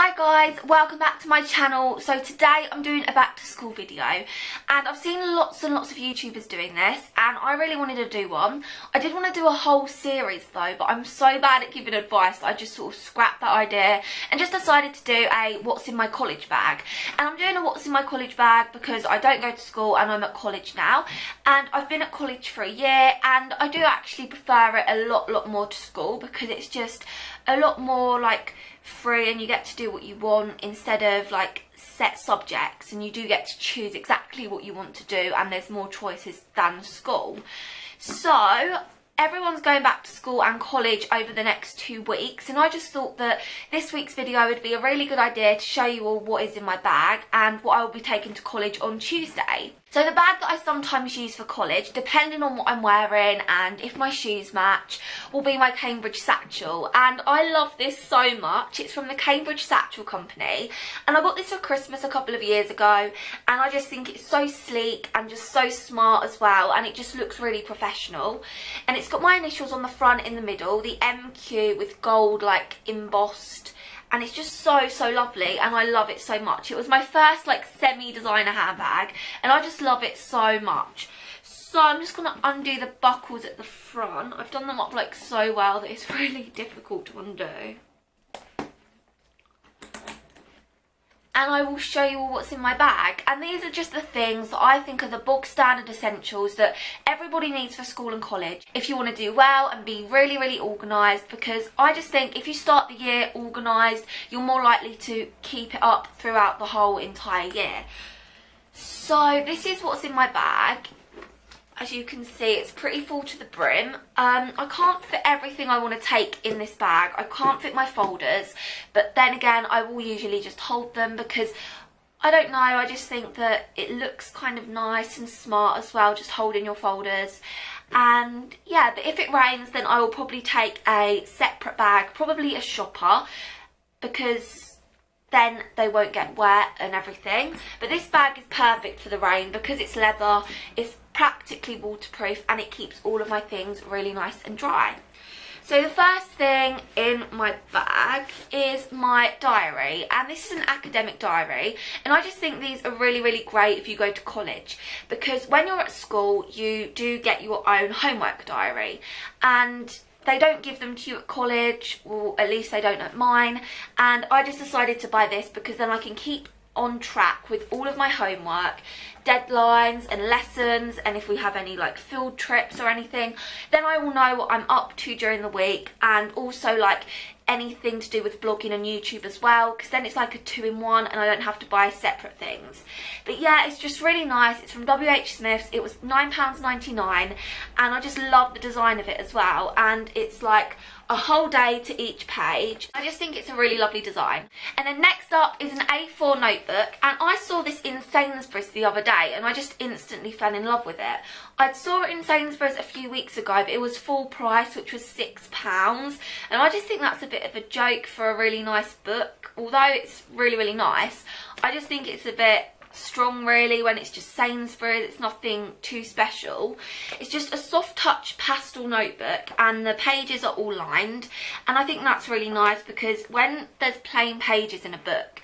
Hi guys, welcome back to my channel. So today I'm doing a back to school video and I've seen lots and lots of YouTubers doing this and I really wanted to do one. I did want to do a whole series though, but I'm so bad at giving advice that I just sort of scrapped that idea and just decided to do a what's in my college bag. And I'm doing a what's in my college bag because I don't go to school and I'm at college now, and I've been at college for a year and I do actually prefer it a lot more to school because it's just a lot more like free and you get to do what you want instead of like set subjects, and you do get to choose exactly what you want to do and there's more choices than school. So everyone's going back to school and college over the next 2 weeks, and I just thought that this week's video would be a really good idea to show you all what is in my bag and what I will be taking to college on Tuesday. So the bag that I sometimes use for college, depending on what I'm wearing and if my shoes match, will be my Cambridge satchel. And I love this so much. It's from the Cambridge Satchel Company. And I got this for Christmas a couple of years ago. And I just think it's so sleek and just so smart as well. And it just looks really professional. And it's got my initials on the front in the middle, the MQ with gold like embossed. And it's just so lovely and I love it so much. It was my first like semi-designer handbag and I just love it so much. So I'm just going to undo the buckles at the front. I've done them up like so well that it's really difficult to undo. And I will show you all what's in my bag. And these are just the things that I think are the bog standard essentials that everybody needs for school and college if you want to do well and be really organised, because I just think if you start the year organised, you're more likely to keep it up throughout the whole entire year. So this is what's in my bag. As you can see, it's pretty full to the brim. I can't fit everything I want to take in this bag. I can't fit my folders, but then again, I will usually just hold them because, I don't know, I just think that it looks kind of nice and smart as well, just holding your folders. And yeah, but if it rains, then I will probably take a separate bag, probably a shopper, because then they won't get wet and everything. But this bag is perfect for the rain because it's leather, it's practically waterproof, and it keeps all of my things really nice and dry. So the first thing in my bag is my diary, and this is an academic diary, and I just think these are really great if you go to college, because when you're at school you do get your own homework diary and they don't give them to you at college, or at least they don't at mine, and I just decided to buy this because then I can keep on track with all of my homework, deadlines and lessons, and if we have any like field trips or anything, then I will know what I'm up to during the week, and also like anything to do with blogging and YouTube as well, because then it's like a 2-in-1 and I don't have to buy separate things. But yeah, it's just really nice. It's from WH Smith's. It was £9.99 and I just love the design of it as well, and it's like a whole day to each page. I just think it's a really lovely design. And then next up is an A4 notebook, and I saw this in Sainsbury's the other day and I just instantly fell in love with it. I saw it in Sainsbury's a few weeks ago, but it was full price, which was £6, and I just think that's a bit of a joke for a really nice book. Although it's really nice, I just think it's a bit strong really when it's just Sainsbury's. It's nothing too special. It's just a soft touch pastel notebook and the pages are all lined, and I think that's really nice because when there's plain pages in a book,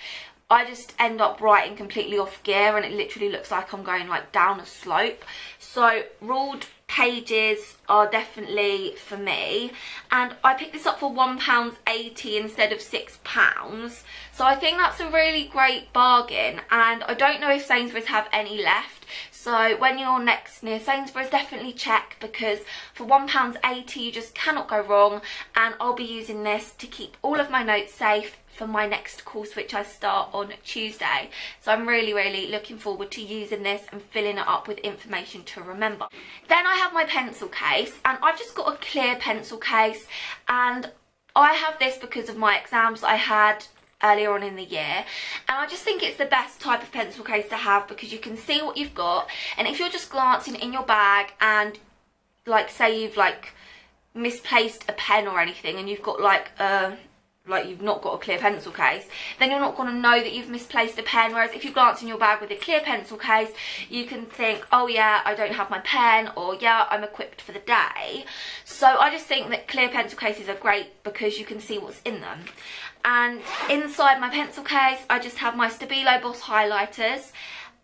I just end up writing completely off gear and it literally looks like I'm going like down a slope. So ruled pages are definitely for me, and I picked this up for £1.80 instead of £6, so I think that's a really great bargain. And I don't know if Sainsbury's have any left, so when you're next near Sainsbury's, definitely check, because for £1.80 you just cannot go wrong, and I'll be using this to keep all of my notes safe for my next course, which I start on Tuesday. So I'm really looking forward to using this and filling it up with information to remember. Then I have my pencil case, and I've just got a clear pencil case, and I have this because of my exams that I had earlier on in the year, and I just think it's the best type of pencil case to have because you can see what you've got, and if you're just glancing in your bag and like say you've like misplaced a pen or anything and you've got like you've not got a clear pencil case, then you're not going to know that you've misplaced a pen. Whereas if you glance in your bag with a clear pencil case, you can think, oh yeah, I don't have my pen, or yeah, I'm equipped for the day. So I just think that clear pencil cases are great because you can see what's in them. And inside my pencil case, I just have my Stabilo Boss highlighters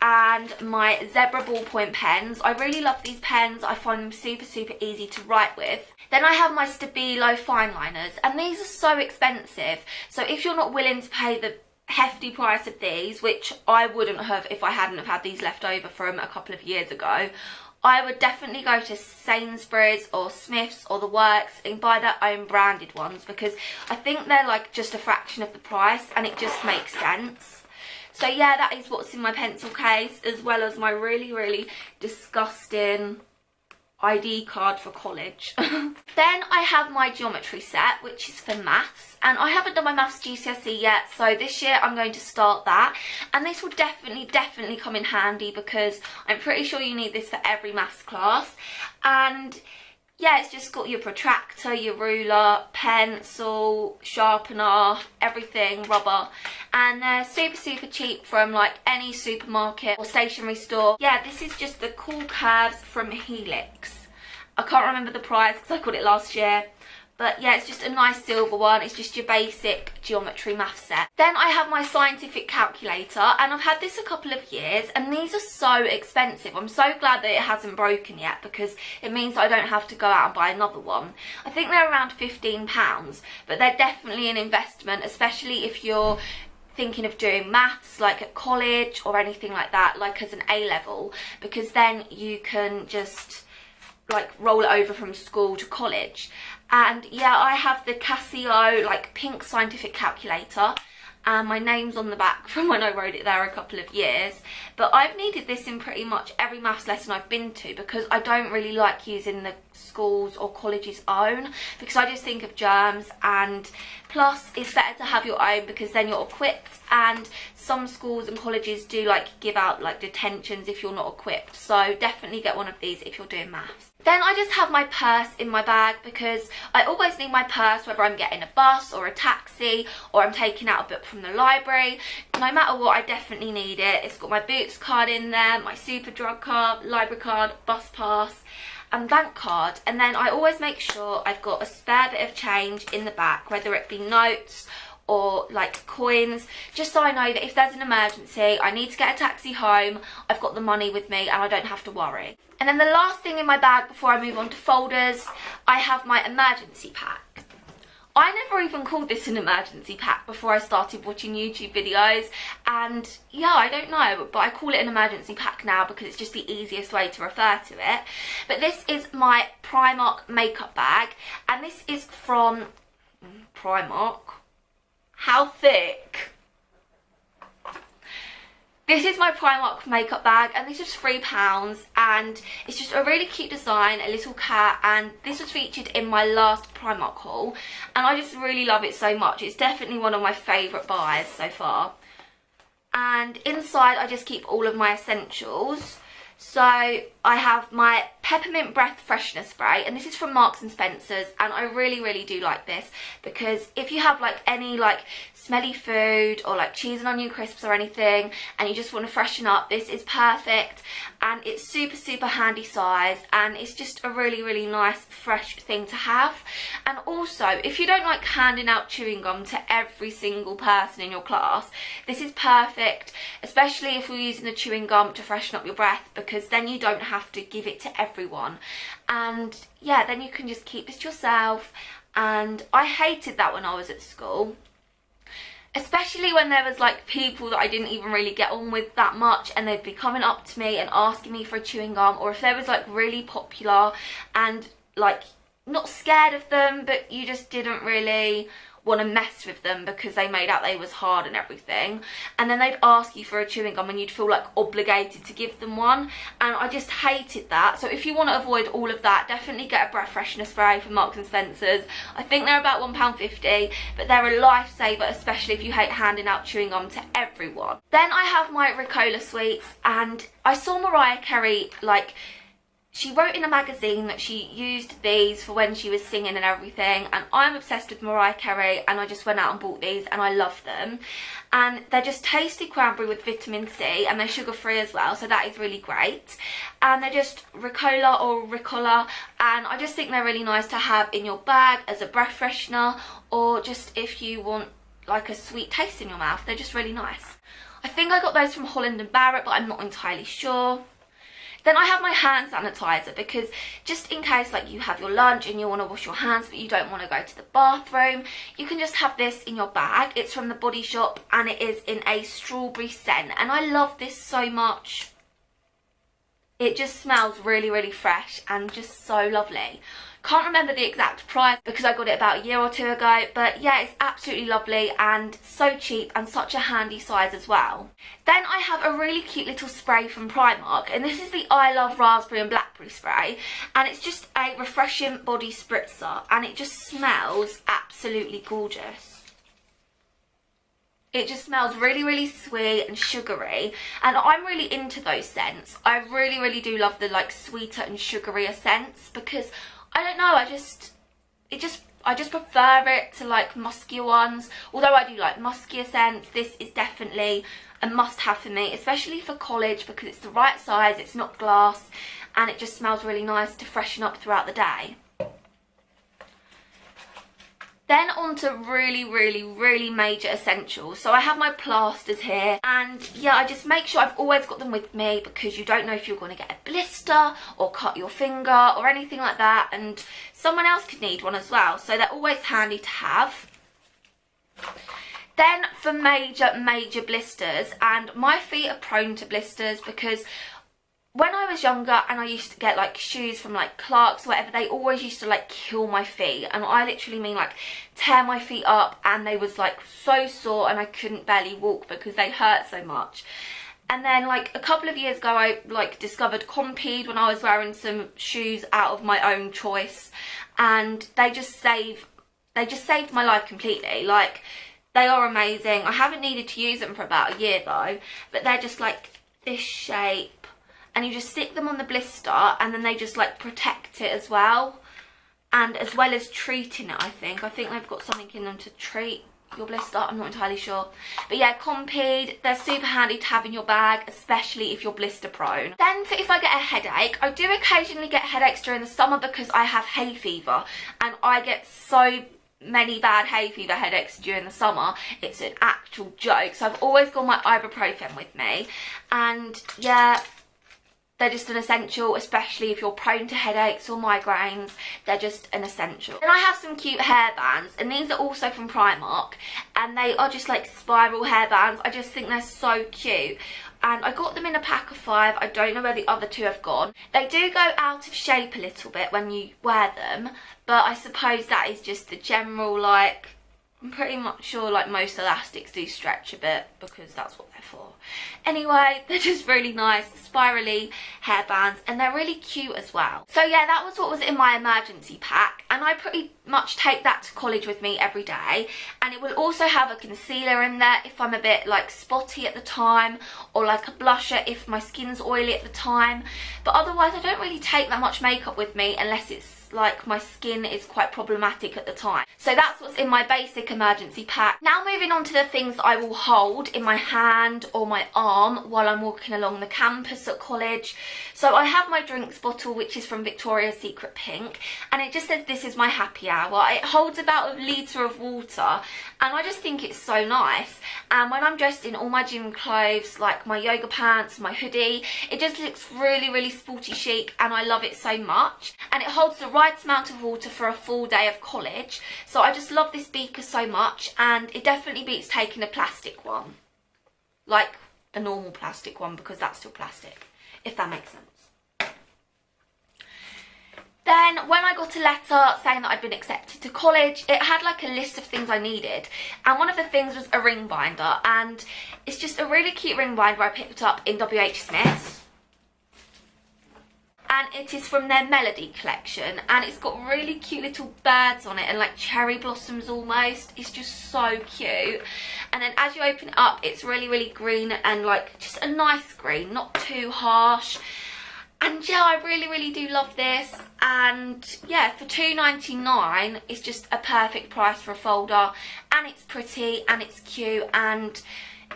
and my Zebra ballpoint pens. I really love these pens. I find them super, super easy to write with. Then I have my Stabilo fine liners, and these are so expensive. So if you're not willing to pay the hefty price of these, which I wouldn't have if I hadn't have had these left over from a couple of years ago, I would definitely go to Sainsbury's or Smith's or The Works and buy their own branded ones, because I think they're like just a fraction of the price and it just makes sense. So yeah, that is what's in my pencil case, as well as my really, really disgusting ID card for college. Then I have my geometry set, which is for maths, and I haven't done my maths GCSE yet, so this year I'm going to start that, and this will definitely come in handy, because I'm pretty sure you need this for every maths class. And yeah, it's just got your protractor, your ruler, pencil, sharpener, everything, rubber. And they're super, super cheap from like any supermarket or stationery store. Yeah, this is just the Cool Curves from Helix. I can't remember the price because I got it last year. But yeah, it's just a nice silver one. It's just your basic geometry math set. Then I have my scientific calculator, and I've had this a couple of years, and these are so expensive. I'm so glad that it hasn't broken yet, because it means I don't have to go out and buy another one. I think they're around £15, but they're definitely an investment, especially if you're thinking of doing maths like at college or anything like that, like as an A-level, because then you can just like roll it over from school to college. And yeah, I have the Casio like pink scientific calculator, and my name's on the back from when I wrote it there a couple of years. But I've needed this in pretty much every maths lesson I've been to, because I don't really like using the school's or college's own, because I just think of germs, and plus it's better to have your own because then you're equipped. And some schools and colleges do like give out like detentions if you're not equipped, so definitely get one of these if you're doing maths. Then I just have my purse in my bag, because I always need my purse whether I'm getting a bus or a taxi or I'm taking out a book from the library. No matter what, I definitely need it. It's got my Boots card in there, my Superdrug card, library card, bus pass and bank card. And then I always make sure I've got a spare bit of change in the back, whether it be notes or like coins, just so I know that if there's an emergency, I need to get a taxi home, I've got the money with me and I don't have to worry. And then the last thing in my bag before I move on to folders, I have my emergency pack. I never even called this an emergency pack before I started watching YouTube videos, and yeah, I don't know, but I call it an emergency pack now because it's just the easiest way to refer to it. But this is my Primark makeup bag, and this is from Primark. How thick? This is my Primark makeup bag, and this was £3, and it's just a really cute design, a little cat, and this was featured in my last Primark haul, and I just really love it so much. It's definitely one of my favourite buys so far. And inside I just keep all of my essentials. So I have my peppermint breath freshener spray, and this is from Marks and Spencer's, and I really, really do like this, because if you have like any like smelly food or like cheese and onion crisps or anything and you just want to freshen up, this is perfect. And it's super, super handy size, and it's just a really, really nice fresh thing to have. And also, if you don't like handing out chewing gum to every single person in your class, this is perfect, especially if you're using the chewing gum to freshen up your breath, because then you don't have to give it to everyone. And yeah, then you can just keep this to yourself. And I hated that when I was at school, especially when there was like people that I didn't even really get on with that much, and they'd be coming up to me and asking me for a chewing gum, or if they was like really popular and like not scared of them, but you just didn't really want to mess with them because they made out they was hard and everything, and then they'd ask you for a chewing gum and you'd feel like obligated to give them one, and I just hated that. So if you want to avoid all of that, definitely get a breath freshener spray from Marks and Spencer's. I think they're about £1.50, but they're a lifesaver, especially if you hate handing out chewing gum to everyone. Then I have my Ricola sweets, and I saw Mariah Carey, like, she wrote in a magazine that she used these for when she was singing and everything, and I'm obsessed with Mariah Carey, and I just went out and bought these and I love them. And they're just tasty cranberry with vitamin C, and they're sugar free as well, so that is really great. And they're just Ricola or Ricola, and I just think they're really nice to have in your bag as a breath freshener, or just if you want like a sweet taste in your mouth. They're just really nice. I think I got those from Holland & Barrett, but I'm not entirely sure. Then I have my hand sanitizer, because just in case like you have your lunch and you want to wash your hands but you don't want to go to the bathroom, you can just have this in your bag. It's from the Body Shop and it is in a strawberry scent, and I love this so much. It just smells really, really fresh and just so lovely. Can't remember the exact price because I got it about a year or two ago, but yeah, it's absolutely lovely and so cheap and such a handy size as well. Then I have a really cute little spray from Primark, and this is the I Love Raspberry and Blackberry spray, and it's just a refreshing body spritzer and it just smells absolutely gorgeous. It just smells really, really sweet and sugary, and I'm really into those scents. I really, really do love the like sweeter and sugarier scents, because I don't know, I just prefer it to like muskier ones. Although I do like muskier scents, this is definitely a must-have for me, especially for college, because it's the right size, it's not glass, and it just smells really nice to freshen up throughout the day. Then on to really, really, really major essentials. So I have my plasters here, and yeah, I just make sure I've always got them with me, because you don't know if you're going to get a blister or cut your finger or anything like that, and someone else could need one as well. So they're always handy to have. Then for major, major blisters, and my feet are prone to blisters because when I was younger and I used to get like shoes from like Clark's or whatever, they always used to like kill my feet, and I literally mean like tear my feet up, and they was like so sore and I couldn't barely walk because they hurt so much. And then like a couple of years ago I like discovered Compeed when I was wearing some shoes out of my own choice, and they just saved my life completely. Like, they are amazing. I haven't needed to use them for about a year though, but they're just like this shape, and you just stick them on the blister and then they just like protect it as well, and as well as treating it. I think they've got something in them to treat your blister, I'm not entirely sure. But yeah, Compeed, they're super handy to have in your bag, especially if you're blister prone. Then for if I get a headache, I do occasionally get headaches during the summer because I have hay fever, and I get so many bad hay fever headaches during the summer, it's an actual joke. So I've always got my ibuprofen with me, and yeah, they're just an essential, especially if you're prone to headaches or migraines. They're just an essential. Then I have some cute hairbands, and these are also from Primark, and they are just like spiral hairbands. I just think they're so cute, and I got them in a pack of 5. I don't know where the other 2 have gone. They do go out of shape a little bit when you wear them, but I suppose that is just the general, like, I'm pretty much sure like most elastics do stretch a bit because that's what they're for. Anyway, they're just really nice spirally hairbands, and they're really cute as well. So yeah, that was what was in my emergency pack, and I pretty much take that to college with me every day. And it will also have a concealer in there if I'm a bit like spotty at the time, or like a blusher if my skin's oily at the time. But otherwise I don't really take that much makeup with me unless it's like my skin is quite problematic at the time. So that's what's in my basic emergency pack. Now moving on to the things I will hold in my hand or my arm while I'm walking along the campus at college. So I have my drinks bottle, which is from Victoria's Secret Pink, and it just says this is my happy hour. It holds about a litre of water, and I just think it's so nice. And when I'm dressed in all my gym clothes, like my yoga pants, my hoodie, it just looks really, really sporty chic, and I love it so much. And it holds the right amount of water for a full day of college. So I just love this beaker so much, and it definitely beats taking a plastic one. Like a normal plastic one, because that's still plastic, if that makes sense. Then when I got a letter saying that I'd been accepted to college, it had like a list of things I needed, and one of the things was a ring binder, and it's just a really cute ring binder I picked up in WH Smith's. And it is from their Melody collection, and it's got really cute little birds on it and like cherry blossoms almost. It's just so cute. And then as you open it up, it's really, really green, and like just a nice green, not too harsh. And yeah, I really, really do love this. And yeah, for £2.99, it's just a perfect price for a folder, and it's pretty and it's cute, and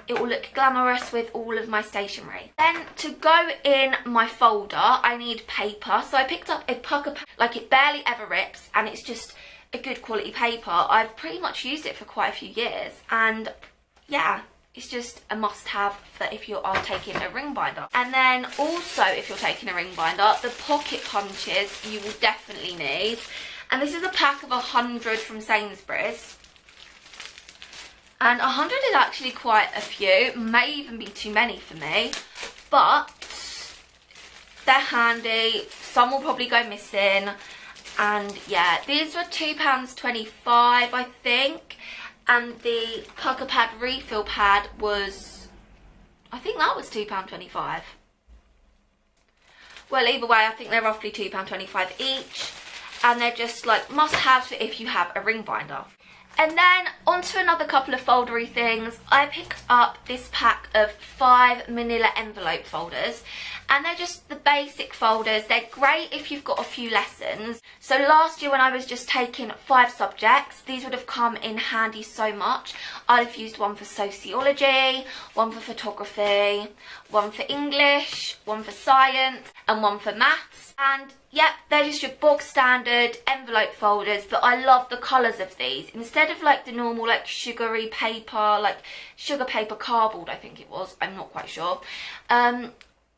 it will look glamorous with all of my stationery. Then to go in my folder, I need paper. So I picked up a pucker, like it barely ever rips, and it's just a good quality paper. I've pretty much used it for quite a few years, and yeah, it's just a must-have for if you are taking a ring binder. And then also, if you're taking a ring binder, the pocket punches you will definitely need. And this is a pack of 100 from Sainsbury's. And 100 is actually quite a few, may even be too many for me, but they're handy. Some will probably go missing. And yeah, these were £2.25, I think. And the pucker pad refill pad was, I think that was £2.25. Well, either way, I think they're roughly £2.25 each. And they're just like must-haves for if you have a ring binder. And then onto another couple of foldery things. I picked up this pack of 5 manila envelope folders. And they're just the basic folders. They're great if you've got a few lessons. So last year when I was just taking 5 subjects, these would have come in handy so much. I'd have used one for sociology, one for photography, one for English, one for science, and one for maths. And yep, they're just your bog standard envelope folders, but I love the colours of these. Instead of like the normal like sugary paper, like sugar paper cardboard I think it was, I'm not quite sure.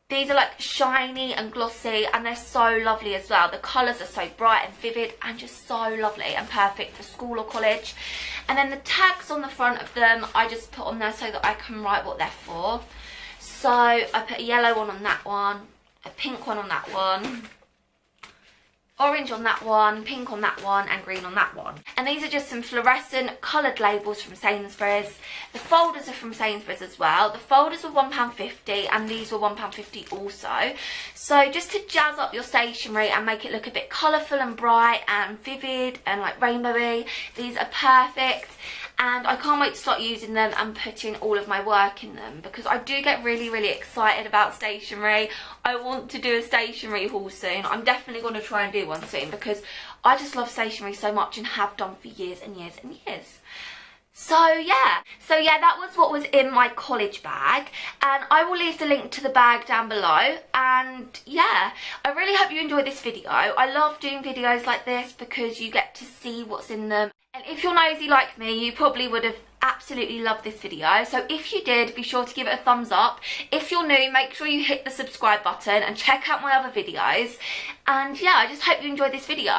These are like shiny and glossy, and they're so lovely as well. The colours are so bright and vivid and just so lovely and perfect for school or college. And then the tags on the front of them I just put on there so that I can write what they're for. So I put a yellow one on that one, a pink one on that one, orange on that one, pink on that one, and green on that one. And these are just some fluorescent coloured labels from Sainsbury's. The folders are from Sainsbury's as well. The folders were £1.50 and these were £1.50 also. So just to jazz up your stationery and make it look a bit colourful and bright and vivid and like rainbowy, these are perfect. And I can't wait to start using them and putting all of my work in them, because I do get really, really excited about stationery. I want to do a stationery haul soon. I'm definitely going to try and do one soon, because I just love stationery so much and have done for years and years and years. So yeah, that was what was in my college bag, and I will leave the link to the bag down below. And yeah, I really hope you enjoyed this video. I love doing videos like this because you get to see what's in them. And if you're nosy like me, you probably would have absolutely loved this video. So if you did, be sure to give it a thumbs up. If you're new, make sure you hit the subscribe button and check out my other videos. And yeah, I just hope you enjoyed this video.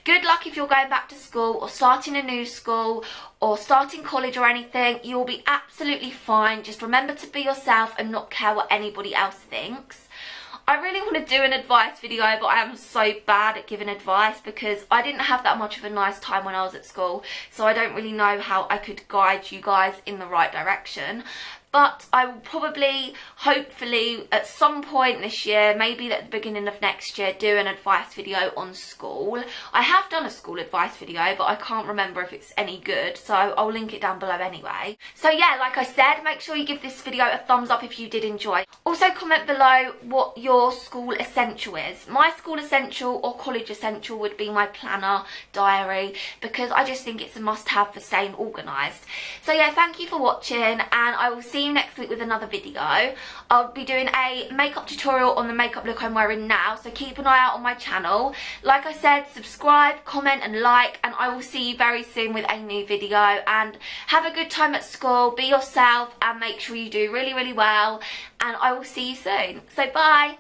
Good luck if you're going back to school or starting a new school or starting college or anything. You'll be absolutely fine. Just remember to be yourself and not care what anybody else thinks. I really want to do an advice video, but I am so bad at giving advice because I didn't have that much of a nice time when I was at school, so I don't really know how I could guide you guys in the right direction. But I will probably, hopefully, at some point this year, maybe at the beginning of next year, do an advice video on school. I have done a school advice video, but I can't remember if it's any good, so I'll link it down below anyway. So yeah, like I said, make sure you give this video a thumbs up if you did enjoy. Also comment below what your school essential is. My school essential or college essential would be my planner, diary, because I just think it's a must-have for staying organised. So yeah, thank you for watching, and I will see you next week with another video. I'll be doing a makeup tutorial on the makeup look I'm wearing now, so keep an eye out on my channel. Like I said, subscribe, comment and like, and I will see you very soon with a new video. And have a good time at school, be yourself, and make sure you do really, really well, and I will see you soon. So bye.